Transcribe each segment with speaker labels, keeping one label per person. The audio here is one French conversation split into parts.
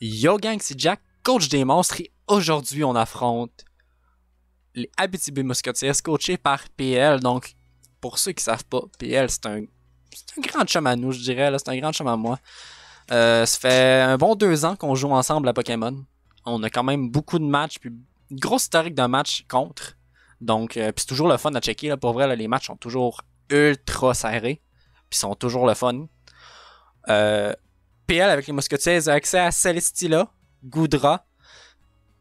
Speaker 1: Yo gang, c'est Jack, coach des monstres, et aujourd'hui on affronte les Abitibi Musketeers coachés par PL. Donc, pour ceux qui savent pas, PL c'est un grand chum à nous, je dirais, là, c'est un grand chum à moi. Ça fait un bon 2 ans qu'on joue ensemble à Pokémon. On a quand même beaucoup de matchs, puis une grosse historique de matchs contre. Donc, puis c'est toujours le fun à checker, là, pour vrai, là, les matchs sont toujours ultra serrés, puis sont toujours le fun. PL avec les Musketeers a accès à Celestia, Goodra,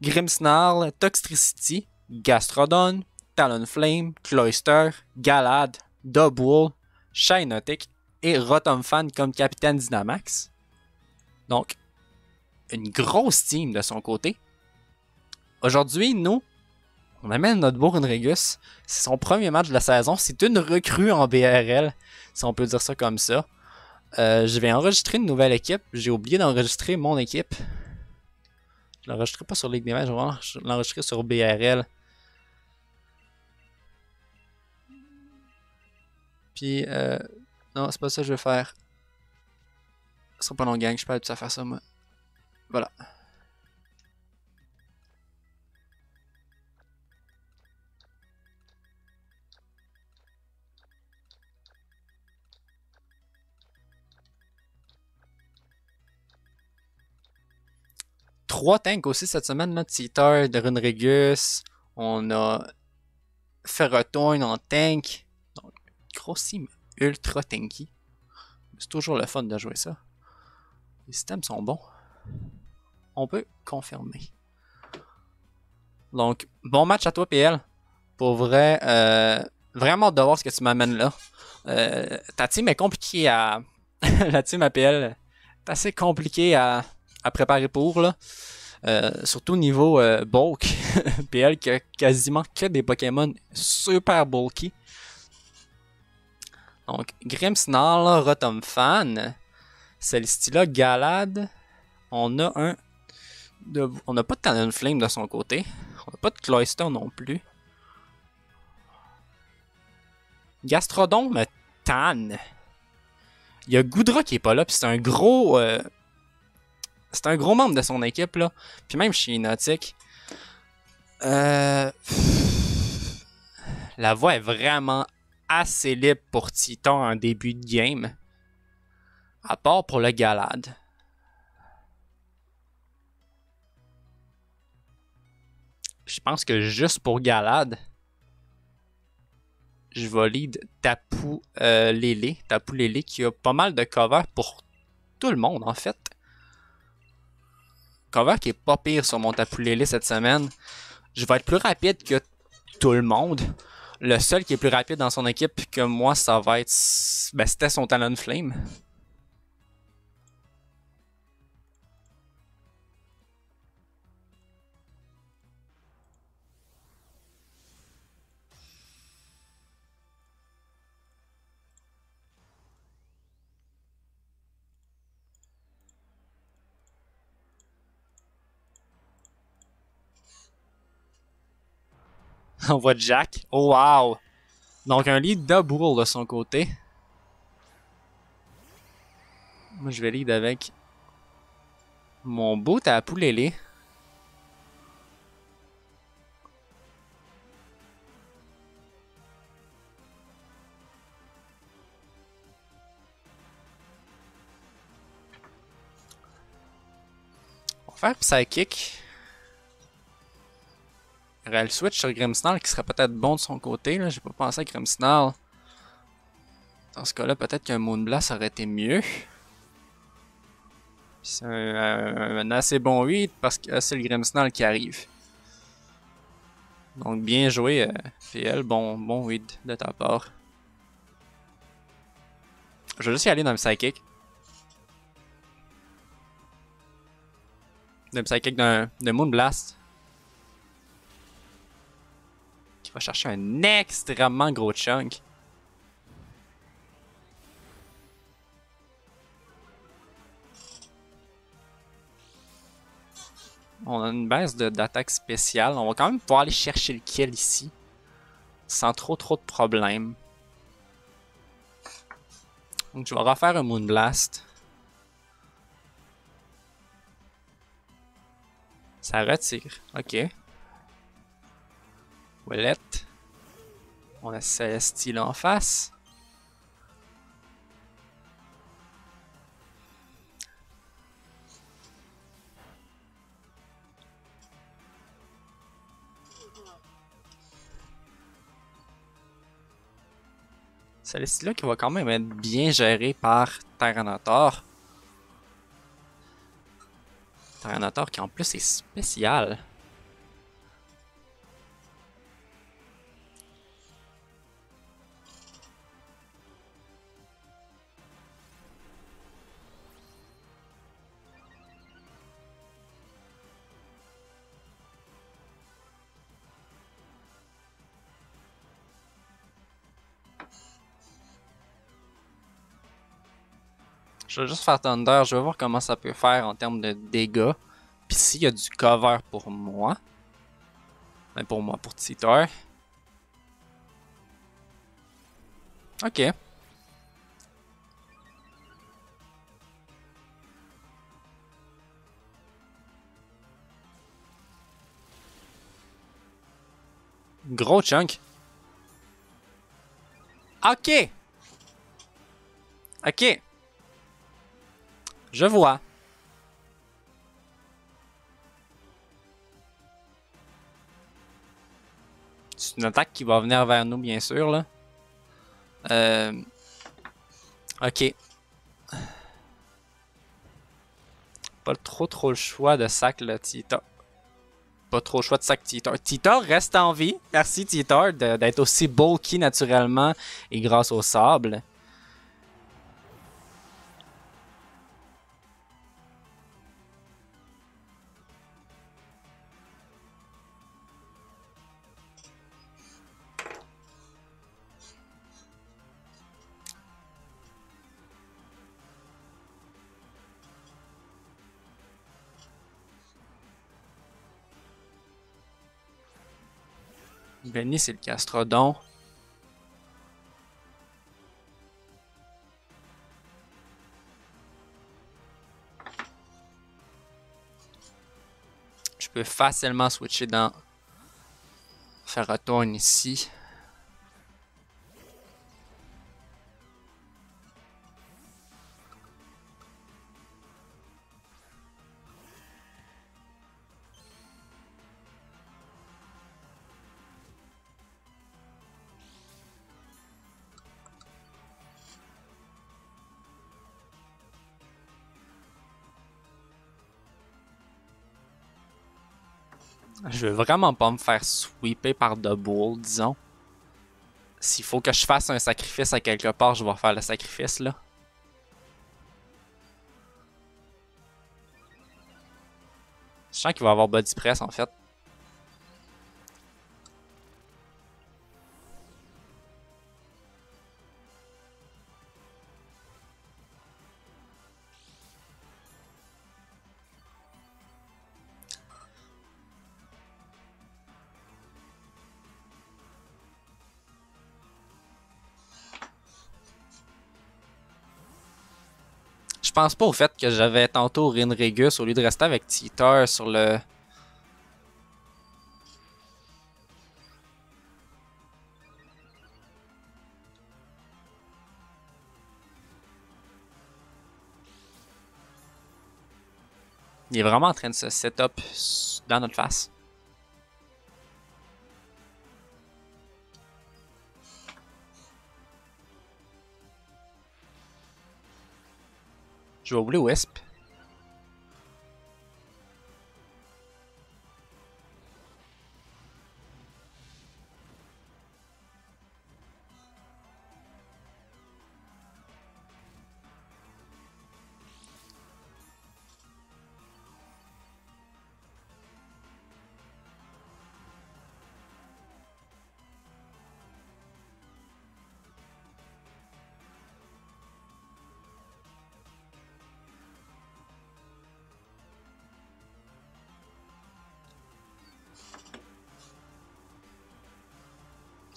Speaker 1: Grimmsnarl, Toxtricity, Gastrodon, Talonflame, Cloyster, Galad, Dubwool, Shiinotic et Rotomfan comme capitaine Dynamax. Donc, une grosse team de son côté. Aujourd'hui, nous, on amène notre beau Runregus. C'est son premier match de la saison. C'est une recrue en BRL, si on peut dire ça comme ça. Je vais enregistrer une nouvelle équipe. J'ai oublié d'enregistrer mon équipe. Je l'enregistrerai pas sur Ligue des Matchs, je vais l'enregistrer sur BRL. Puis, non, c'est pas ça que je vais faire. Ce sera pas long, gang, je suis pas habitué à faire ça, moi. Voilà. Trois tanks aussi cette semaine, là. Cheater, de Runregus. On a Ferrothorn en tank. Donc, grosse team ultra tanky. C'est toujours le fun de jouer ça. Les systèmes sont bons. On peut confirmer. Donc, bon match à toi, PL. Pour vrai, vraiment hâte de voir ce que tu m'amènes là. Ta team est compliquée à... La team APL est assez compliquée à préparer pour, là. Surtout au niveau bulk. PL qui a quasiment que des Pokémon super bulky. Donc, Grimmsnarl, Rotomfan, Celestia, Galad. On a un... On n'a pas de Talonflame de son côté. On n'a pas de Cloyster non plus. Gastrodon me tanne. Il y a Goodra qui est pas là, puis c'est un gros membre de son équipe, là. Puis même chez Nautic. La voie est vraiment assez libre pour Titan en début de game. À part pour le Galad. Je pense que juste pour Galad, je vais lead Tapu Lele. Tapu Lele qui a pas mal de cover pour tout le monde en fait. Cover qui est pas pire sur mon Tapu Lele cette semaine. Je vais être plus rapide que tout le monde. Le seul qui est plus rapide dans son équipe que moi, ça va être... Ben, c'était son Talonflame. On voit Jack. Oh wow! Donc un lead Dubwool de son côté. Moi je vais lead avec mon beau Tapu Lele. On va faire Psychic. Il y aurait le switch sur Grimmsnarl qui serait peut-être bon de son côté. J'ai pas pensé à Grimmsnarl. Dans ce cas-là, peut-être qu'un Moonblast aurait été mieux. C'est un assez bon 8 parce que c'est le Grimmsnarl qui arrive. Donc bien joué, PL. Bon 8 de ta part. Je vais juste y aller dans le Psychic. Le Psychic de Moonblast. Qui va chercher un extrêmement gros chunk. On a une baisse d'attaque spéciale. On va quand même pouvoir aller chercher le kill ici. Sans trop de problèmes. Donc je vais refaire un Moonblast. Ça retire. Ok. Ouellette. On a Celestia en face. Celestia qui va quand même être bien géré par Tyranitar. Tyranitar qui en plus est spécial. Je vais juste faire Thunder, je vais voir comment ça peut faire en termes de dégâts. Puis s'il y a du cover pour moi. Ben pour moi, pour Titor. Ok. Gros chunk. Ok. Ok. Je vois. C'est une attaque qui va venir vers nous, bien sûr, là. Ok. Pas trop le choix de sac, le Titor. Pas trop le choix de sac Titor. Titor reste en vie. Merci, Titor, d'être aussi bulky naturellement et grâce au sable. Benny, c'est le Gastrodon. Je peux facilement switcher dans Ferrothorn ici. Je veux vraiment pas me faire sweeper par Double, disons. S'il faut que je fasse un sacrifice à quelque part, je vais faire le sacrifice, là. Je sens qu'il va avoir Body Press, en fait. Je pense pas au fait que j'avais tantôt Rinregus au lieu de rester avec Titor sur le... Il est vraiment en train de se set-up dans notre face. Je vais oublier Wisp.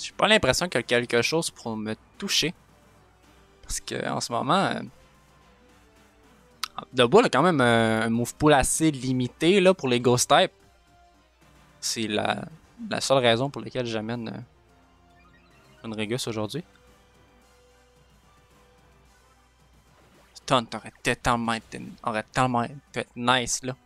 Speaker 1: J'ai pas l'impression qu'il y a quelque chose pour me toucher. Parce que en ce moment... Double a quand même un move pool assez limité là, pour les Ghost type. C'est la seule raison pour laquelle j'amène une Régus aujourd'hui. Stunt aurait tellement pu être nice là.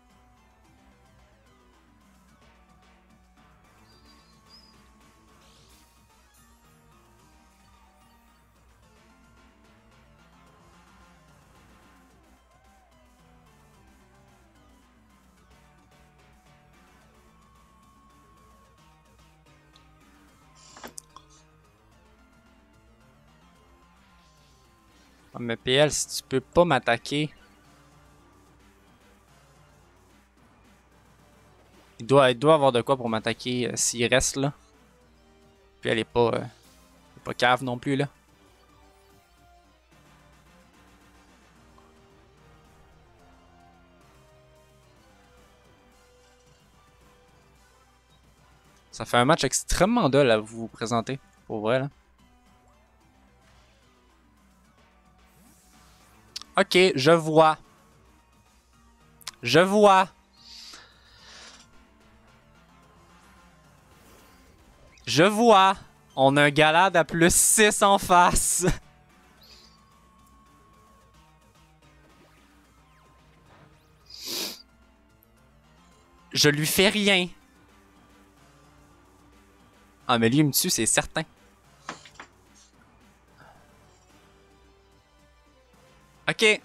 Speaker 1: Mais PL, si tu peux pas m'attaquer. Il doit avoir de quoi pour m'attaquer s'il reste là. Puis elle est pas cave non plus là. Ça fait un match extrêmement dull à vous présenter, pour vrai là. Ok, je vois. Je vois. Je vois. On a un Galad à plus 6 en face. Je lui fais rien. Ah, mais lui, il me tue, c'est certain. Ok.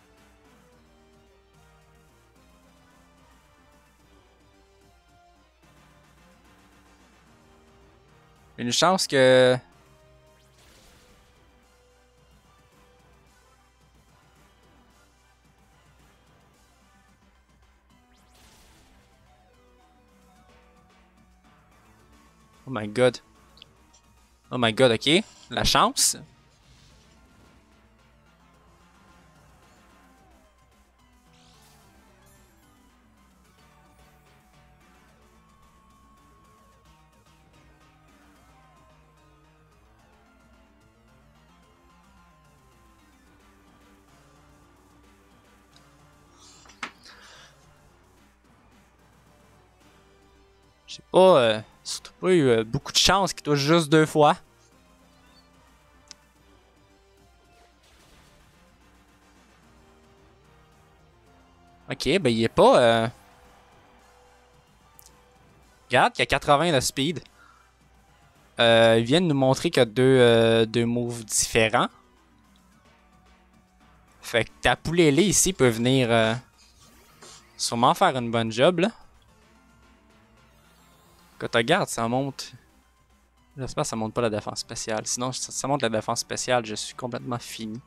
Speaker 1: Une chance que... Oh my god. Oh my god, ok. La chance. J'ai pas... surtout pas eu beaucoup de chance qui touche juste 2 fois. Ok, ben il est pas... Regarde, il y a 80 de speed. Ils viennent nous montrer qu'il y a deux moves différents. Fait que ta poulélé ici peut venir sûrement faire une bonne job là. Quand tu regardes, ça monte. J'espère que ça monte pas la défense spéciale. Sinon, si ça monte la défense spéciale, je suis complètement fini.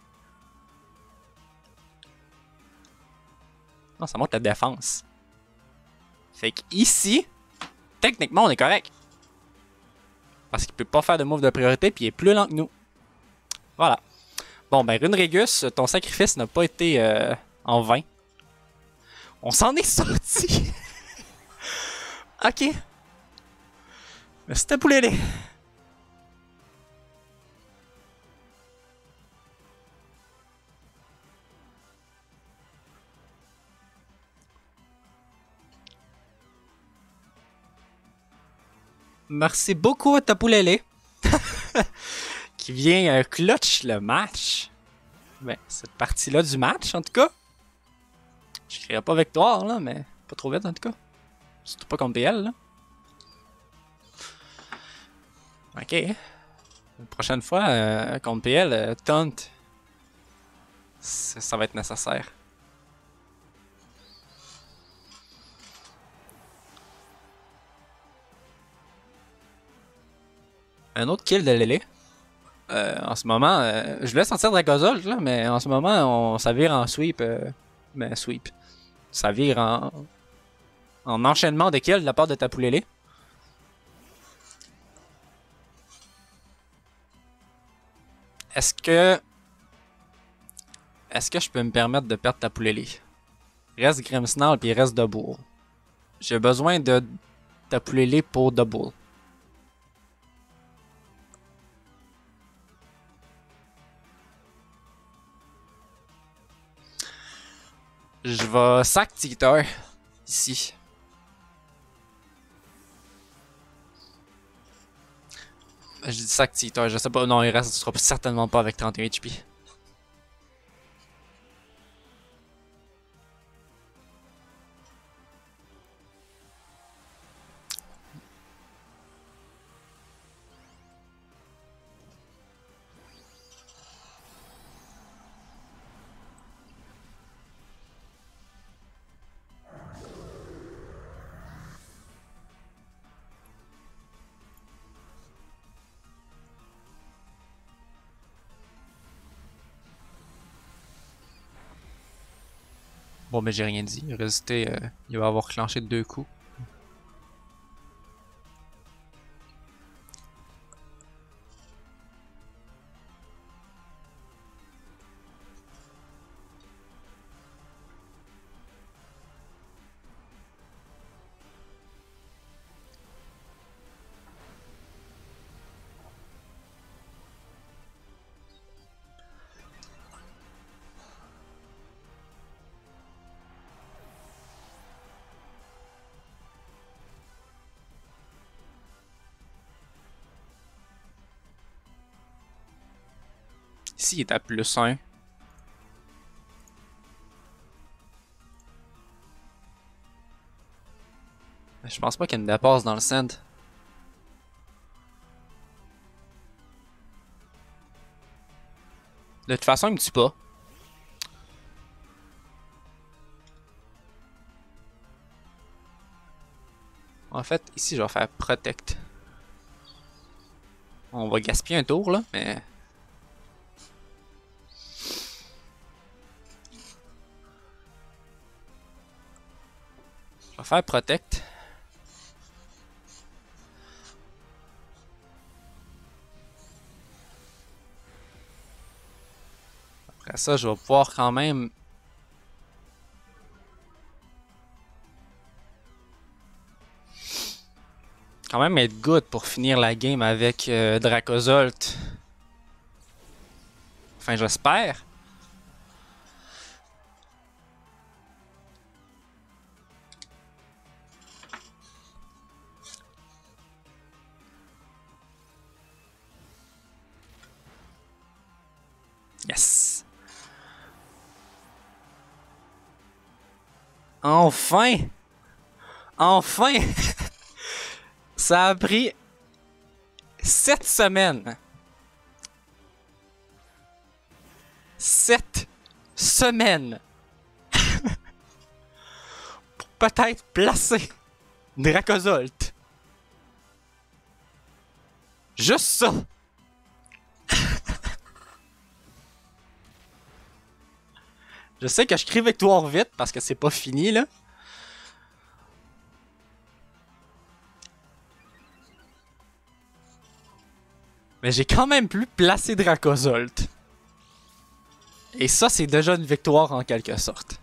Speaker 1: Non, ça monte la défense. Fait que ici, techniquement, on est correct. Parce qu'il peut pas faire de move de priorité puis il est plus lent que nous. Voilà. Bon, ben, Runerigus, ton sacrifice n'a pas été en vain. On s'en est sorti. Ok. Mais c'était poulélé. Merci beaucoup à Tapoulélé. Qui vient clutch le match. Ben, cette partie-là du match, en tout cas. Je crierai pas victoire, là, mais pas trop vite, en tout cas. Surtout pas contre PL, là. Ok. La prochaine fois, contre PL, taunt. Ça va être nécessaire. Un autre kill de Lélé. En ce moment, je voulais sortir Dracozolt, là, mais en ce moment, ça vire en sweep. Mais sweep. Ça vire en enchaînement de kills de la part de Tapoulélé. Est-ce que je peux me permettre de perdre Tapoulélé? Reste Grimmsnarl puis reste Double. J'ai besoin de Tapoulélé pour Double. Je vais sac Titer ici. Je dis Sac Eater, je sais pas. Non, il reste sera certainement pas avec 31 HP. Bon, mais j'ai rien dit. Résisté, il va avoir clenché 2 coups. Ici, il est à +1. Je pense pas qu'il y ait une dépasse dans le send. De toute façon, il me tue pas. En fait, ici, je vais faire Protect. On va gaspiller un tour, là, mais... Je vais faire Protect. Après ça, je vais pouvoir quand même... être good pour finir la game avec Dracozolt. Enfin, j'espère. Yes! Enfin! Enfin! Ça a pris 7 semaines. 7 semaines. Pour peut-être placer Dracozolt. Juste ça. Je sais que je crie victoire vite parce que c'est pas fini là. Mais j'ai quand même pu placer Dracozolt. Et ça, c'est déjà une victoire en quelque sorte.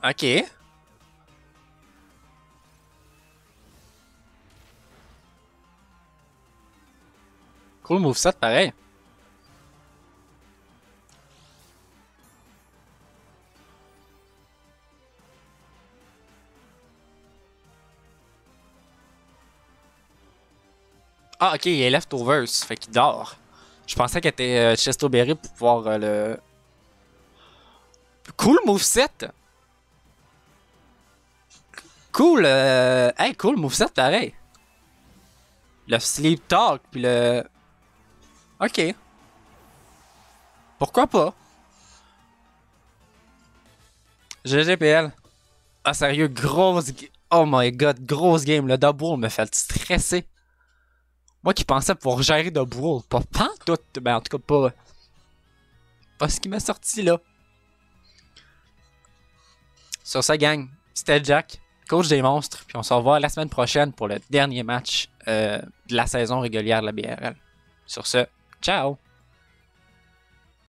Speaker 1: Ok. Cool moveset pareil. Ah ok, il est leftovers, fait qu'il dort. Je pensais qu'elle était Chestoberry pour pouvoir le... Cool moveset! Cool, hey, cool moveset pareil. Le sleep talk, puis le... Ok. Pourquoi pas? GGPL. Ah sérieux, grosse... Oh my god, grosse game. Le Double me fait stresser. Moi qui pensais pouvoir gérer Double, pas tout. Ben en tout cas pas ce qui m'a sorti là. Sur ça, gang, c'était Jack, coach des monstres. Puis on se revoit la semaine prochaine pour le dernier match de la saison régulière de la BRL. Sur ce, ciao!